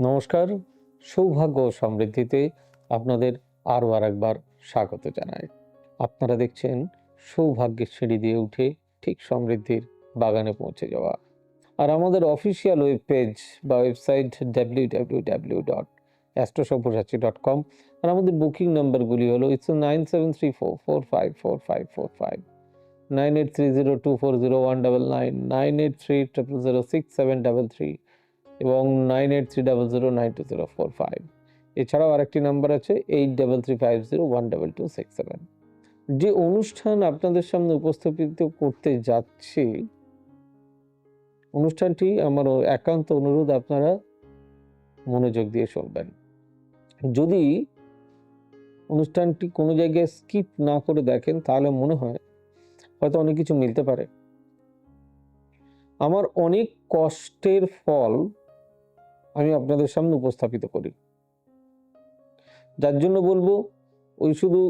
নমস্কার, সৌভাগ্য ও সমৃদ্ধিতে আপনাদের আরও আরেকবার স্বাগত জানাই। আপনারা দেখছেন সৌভাগ্যের সিঁড়ি দিয়ে উঠে ঠিক সমৃদ্ধির বাগানে পৌঁছে যাওয়া। আর আমাদের অফিসিয়াল ওয়েব পেজ বা ওয়েবসাইট www.astrosavysachi.com। আর আমাদের বুকিং নাম্বারগুলি হলো 9734454545, 9830240199, 9830067733 এবং 9830092045। এছাড়াও আরেকটি নাম্বার আছে 8335012267। যে অনুষ্ঠান আপনাদের সামনে উপস্থাপিত করতে যাচ্ছি, অনুষ্ঠানটি আমার একান্ত অনুরোধ আপনারা মনোযোগ দিয়ে শুনবেন। যদি অনুষ্ঠানটি কোনো জায়গায় স্কিপ না করে দেখেন তাহলে মনে হয় হয়তো অনেক কিছু মিলতে পারে। আমার অনেক কষ্টের ফল আমি আপনাদের সামনে উপস্থাপিত করি, যার জন্য বলবো ওই শুধু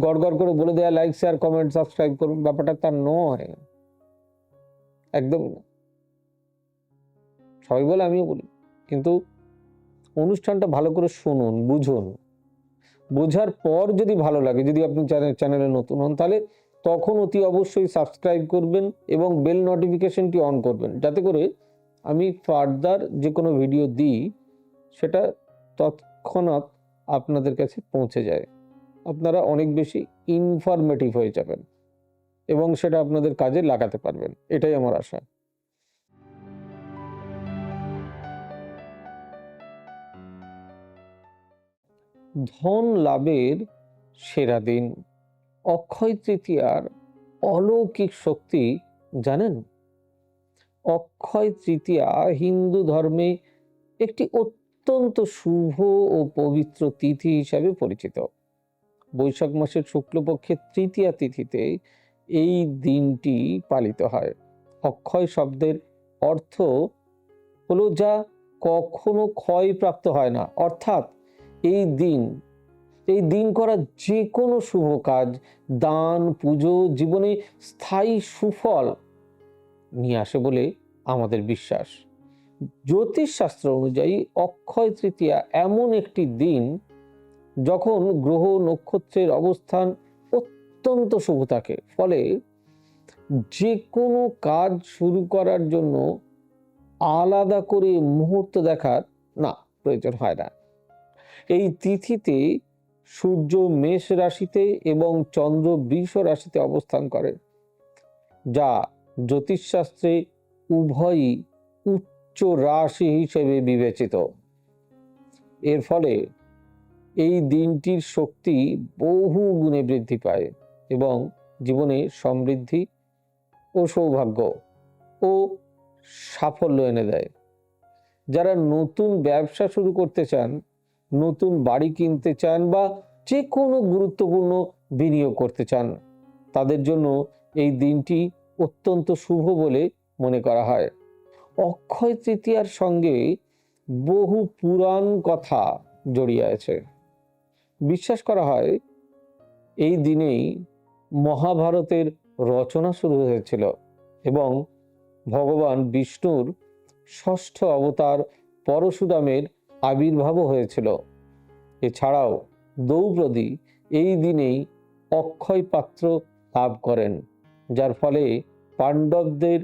গড়গড় করে বলে দেয়া লাইক শেয়ার কমেন্ট সাবস্ক্রাইব করুন, ব্যাপারটা তার নয়, একদম না। সবাই বলে, আমিও বলি, কিন্তু অনুষ্ঠানটা ভালো করে শুনুন, বুঝুন। বোঝার পর যদি ভালো লাগে, যদি আপনি চ্যানেলে নতুন হন, তাহলে তখন অতি অবশ্যই সাবস্ক্রাইব করবেন এবং বেল নোটিফিকেশনটি অন করবেন, যাতে করে আমি ফার্দার যে কোনো ভিডিও দিই সেটা তৎক্ষণাৎ আপনাদের কাছে পৌঁছে যায়। আপনারা অনেক বেশি ইনফরমেটিভ হয়ে যাবেন এবং সেটা আপনাদের কাজে লাগাতে পারবেন, এটাই আমার আশা। ধন লাভের সেরা দিন, অক্ষয় তৃতীয়ার অলৌকিক শক্তি জানেন? অক্ষয় তৃতীয়া হিন্দু ধর্মে একটি অত্যন্ত শুভ ও পবিত্র তিথি হিসাবে পরিচিত। বৈশাখ মাসের শুক্লপক্ষের তৃতীয়া তিথিতে এই দিনটি পালিত হয়। অক্ষয় শব্দের অর্থ হলো যা কখনো ক্ষয়প্রাপ্ত হয় না, অর্থাৎ এই দিন করা যে কোনো শুভ কাজ, দান, পুজো জীবনে স্থায়ী সুফল নিয়ে আসে বলে আমাদের বিশ্বাস। জ্যোতিষশাস্ত্র অনুযায়ী অক্ষয় তৃতীয়া এমন একটি দিন যখন গ্রহ নক্ষত্রের অবস্থান অত্যন্ত শুভ থাকে, ফলে যে কোনো কাজ শুরু করার জন্য আলাদা করে মুহূর্ত দেখার প্রয়োজন হয় না। এই তিথিতে সূর্য মেষ রাশিতে এবং চন্দ্র বৃষ রাশিতে অবস্থান করে, যা জ্যোতিষশাস্ত্রে উভয়ই উচ্চ রাশি হিসেবে বিবেচিত। এর ফলে এই দিনটির শক্তি বহু গুণে বৃদ্ধি পায় এবং জীবনে সমৃদ্ধি ও সৌভাগ্য ও সাফল্য এনে দেয়। যারা নতুন ব্যবসা শুরু করতে চান, নতুন বাড়ি কিনতে চান বা যে কোনো গুরুত্বপূর্ণ বিনিয়োগ করতে চান, তাদের জন্য এই দিনটি অত্যন্ত শুভ বলে মনে করা হয়। অক্ষয় তৃতীয়ার সঙ্গে বহু পুরাণ কথা জড়িয়ে আছে। বিশ্বাস করা হয় এই দিনেই মহাভারতের রচনা শুরু হয়েছিল এবং ভগবান বিষ্ণুর ষষ্ঠ অবতার পরশুরামের আবির্ভাবও হয়েছিল। এছাড়াও দ্রৌপদী এই দিনেই অক্ষয় পাত্র লাভ করেন, যার ফলে পাণ্ডবদের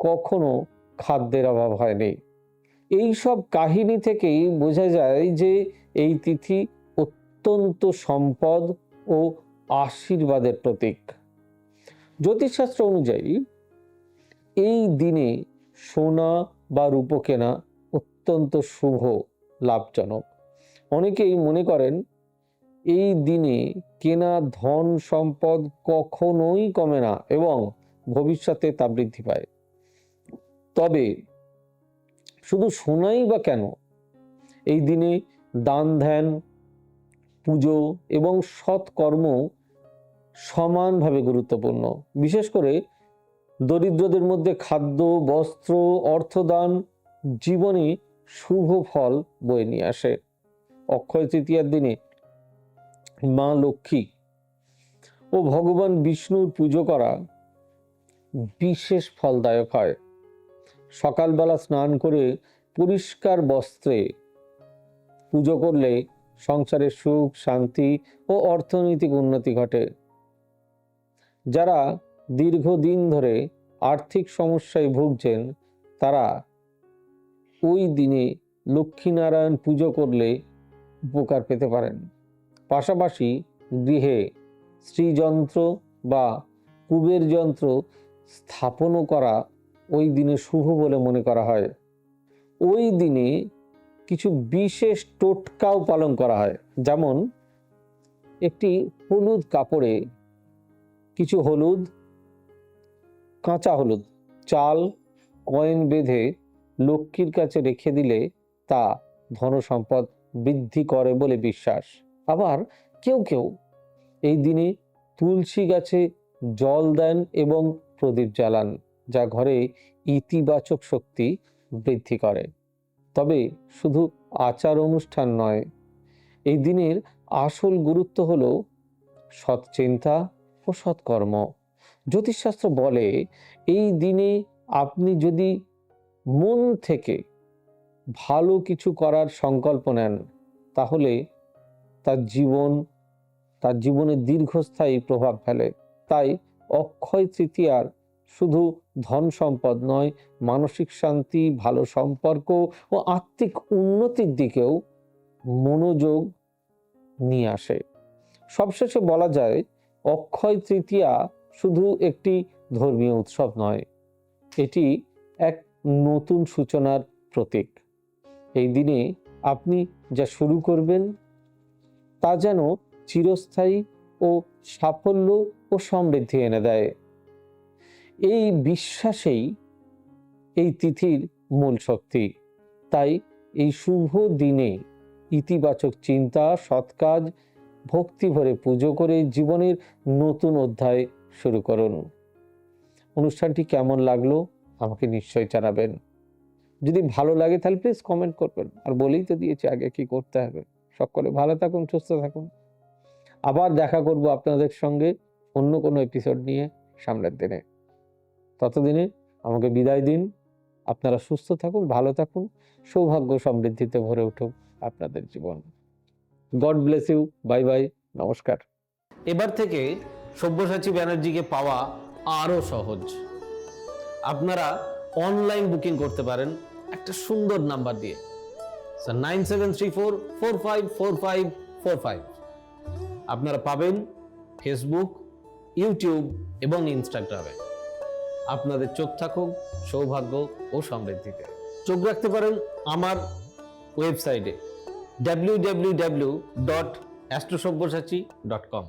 কখনো খাদ্যের অভাব হয়নি। এই সব কাহিনী থেকেই বোঝা যায় যে এই তিথি অত্যন্ত সম্পদ ও আশীর্বাদের প্রতীক। জ্যোতিষশাস্ত্র অনুযায়ী এই দিনে সোনা বা রূপো কেনা অত্যন্ত শুভ, লাভজনক। অনেকেই মনে করেন এই দিনে কেনা ধন সম্পদ কখনোই কমে না এবং ভবিষ্যতে তা বৃদ্ধি পায়। তবে শুধু সোনাই বা কেন, এই দিনে দান ধ্যান, পুজো এবং সৎকর্ম সমানভাবে গুরুত্বপূর্ণ। বিশেষ করে দরিদ্রদের মধ্যে খাদ্য, বস্ত্র, অর্থদান জীবনে শুভ ফল বয়ে নিয়ে আসে। অক্ষয় তৃতীয়ার দিনে মা লক্ষ্মী ও ভগবান বিষ্ণুর পুজো করা বিশেষ ফলদায়ক হয়। সকালবেলা স্নান করে পরিষ্কার বস্ত্রে পুজো করলে সংসারের সুখ, শান্তি ও অর্থনৈতিক উন্নতি ঘটে। যারা দীর্ঘদিন ধরে আর্থিক সমস্যায় ভুগছেন তারা ওই দিনে লক্ষ্মীনারায়ণ পুজো করলে উপকার পেতে পারেন। পাশাপাশি গৃহে শ্রীযন্ত্র বা কুবের যন্ত্র স্থাপনও করা ওই দিনে শুভ বলে মনে করা হয়। ওই দিনে কিছু বিশেষ টোটকাও পালন করা হয়, যেমন একটি হলুদ কাপড়ে কিছু হলুদ, কাঁচা হলুদ, চাল, কয়েন বেঁধে লক্ষ্মীর কাছে রেখে দিলে তা ধনসম্পদ বৃদ্ধি করে বলে বিশ্বাস। আবার কেউ কেউ এই দিনে তুলসী গাছে জল দেন এবং প্রদীপ জ্বালান, যা ঘরে ইতিবাচক শক্তি বৃদ্ধি করে। তবে শুধু আচার অনুষ্ঠান নয়, এই দিনের আসল গুরুত্ব হলো সৎচিন্তা ও সৎকর্ম। জ্যোতিষশাস্ত্র বলে এই দিনে আপনি যদি মন থেকে ভালো কিছু করার সংকল্প নেন তাহলে তার জীবনে দীর্ঘস্থায়ী প্রভাব ফেলে। তাই অক্ষয় তৃতীয়ার শুধু ধন সম্পদ নয়, মানসিক শান্তি, ভালো সম্পর্ক ও আত্মিক উন্নতির দিকেও মনোযোগ নিয়ে আসে। সবশেষে বলা যায়, অক্ষয় তৃতীয়া শুধু একটি ধর্মীয় উৎসব নয়, এটি এক নতুন সূচনার প্রতীক। এই দিনে আপনি যা শুরু করবেন তা যেন চিরস্থায়ী ও সাফল্য ও সমৃদ্ধি এনে দেয়। এই বিশ্বাসেই এই তিথির মূল শক্তি। তাই এই শুভ দিনে ইতিবাচক চিন্তা, সৎ কাজ, ভক্তি ভরে পুজো করে জীবনের নতুন অধ্যায় শুরু করুন। অনুষ্ঠানটি কেমন লাগলো আমাকে নিশ্চয়ই জানাবেন। যদি ভালো লাগে তাহলে প্লিজ কমেন্ট করবেন। আর বলেই তো দিয়েছি আগে কি করতে হবে। সকলে ভালো থাকুন, সুস্থ থাকুন। আবার দেখা করব আপনাদের সঙ্গে অন্য কোনো এপিসোড নিয়ে সামনের দিনে। ততদিনে আমাকে বিদায় দিন। আপনারা সুস্থ থাকুন, ভালো থাকুন, সৌভাগ্য সমৃদ্ধিতে ভরে উঠুক আপনাদের জীবন। God bless you. Bye bye, নমস্কার। এবার থেকে সব্যসাচী ব্যানার্জিকে পাওয়া আরও সহজ। আপনারা অনলাইন বুকিং করতে পারেন একটা সুন্দর নাম্বার দিয়ে, 9734454545। আপনারা পাবেন ফেসবুক, ইউটিউব এবং ইনস্টাগ্রামে। আপনাদের চোখ থাকুক সৌভাগ্য ও সমৃদ্ধিতে। চোখ রাখতে পারেন আমার ওয়েবসাইটে www.astrosabbosachchi.com।